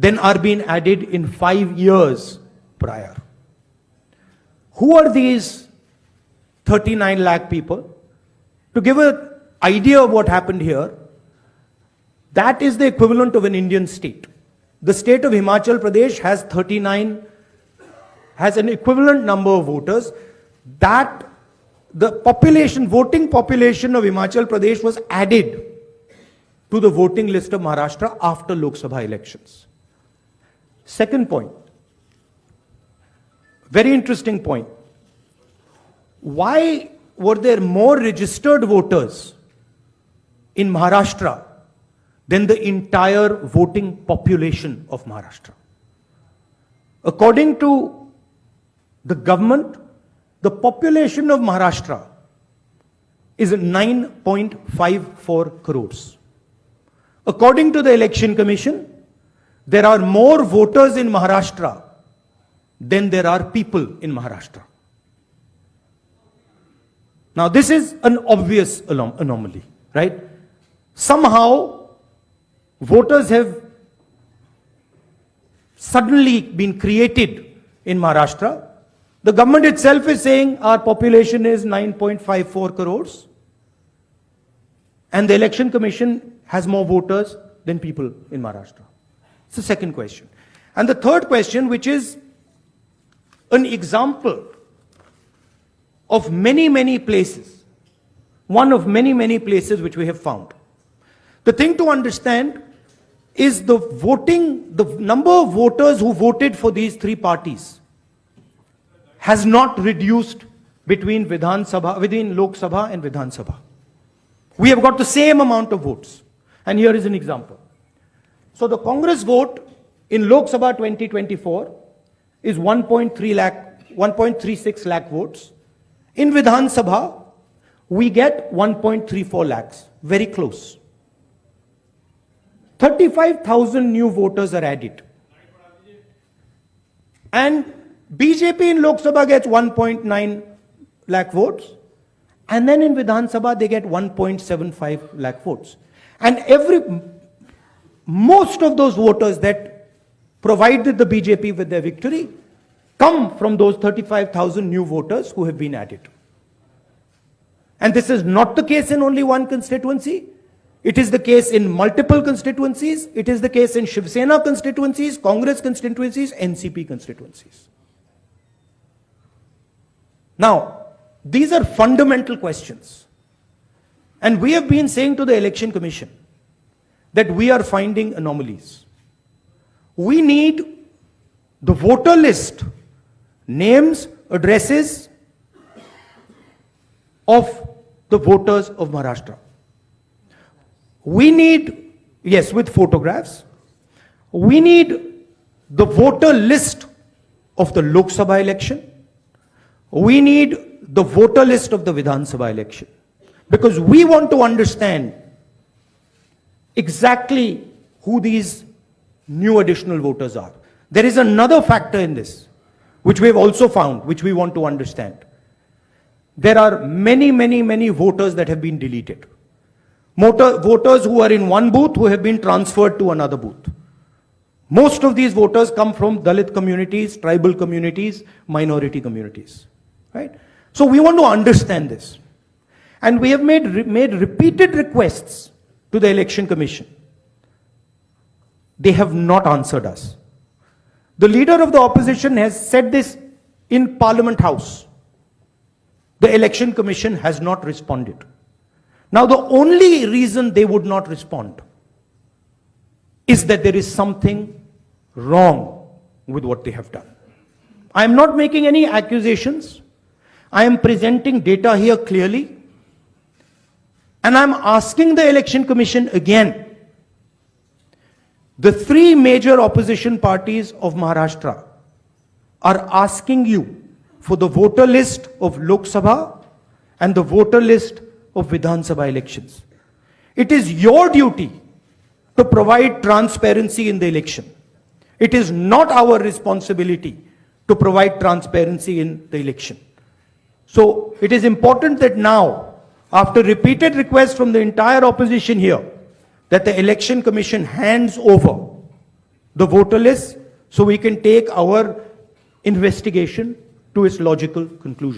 than are being added in 5 years prior. Who are these 39 lakh people? To give an idea of what happened here, that is the equivalent of an Indian state. The state of Himachal Pradesh has an equivalent number of voters. That the voting population of Himachal Pradesh was added to the voting list of Maharashtra after Lok Sabha elections. Second point, very interesting point. Why were there more registered voters in Maharashtra than the entire voting population of Maharashtra? According to the government, the population of Maharashtra is 9.54 crores. According to the Election Commission, there are more voters in Maharashtra than there are people in Maharashtra. Now, this is an obvious anomaly, right? Somehow, voters have suddenly been created in Maharashtra. The government itself is saying our population is 9.54 crores. And the Election Commission has more voters than people in Maharashtra. It's the second question. And the third question, which is an example of many, many places, one of many, many places which we have found. The thing to understand is the number of voters who voted for these three parties has not reduced between Lok Sabha and Vidhan Sabha. We have got the same amount of votes. And here is an example. So the Congress vote in Lok Sabha 2024 is 1.36 lakh votes. In Vidhan Sabha, we get 1.34 lakhs, very close. 35,000 new voters are added. And BJP in Lok Sabha gets 1.9 lakh votes. And then in Vidhan Sabha, they get 1.75 lakh votes. And most of those voters that provided the BJP with their victory come from those 35,000 new voters who have been added. And this is not the case in only one constituency. It is the case in multiple constituencies. It is the case in Shiv Sena constituencies, Congress constituencies, NCP constituencies. Now, these are fundamental questions. And we have been saying to the Election Commission that we are finding anomalies. We need the voter list, names, addresses of the voters of Maharashtra. We need, yes, with photographs. We need the voter list of the Lok Sabha election. We need the voter list of the Vidhan Sabha election. Because we want to understand exactly who these new additional voters are. There is another factor in this, which we have also found, which we want to understand. There are many, many, many voters that have been deleted. Voters who are in one booth who have been transferred to another booth. Most of these voters come from Dalit communities, tribal communities, minority communities. Right? So we want to understand this. And we have made repeated requests to the Election Commission. They have not answered us. The leader of the opposition has said this in Parliament House. The Election Commission has not responded. Now, the only reason they would not respond is that there is something wrong with what they have done. I am not making any accusations. I am presenting data here clearly. And I am asking the Election Commission again. The three major opposition parties of Maharashtra are asking you for the voter list of Lok Sabha and the voter list of Vidhan Sabha elections. It is your duty to provide transparency in the election. It is not our responsibility to provide transparency in the election. So it is important that now, after repeated requests from the entire opposition here, that the Election Commission hands over the voter list so we can take our investigation to its logical conclusion.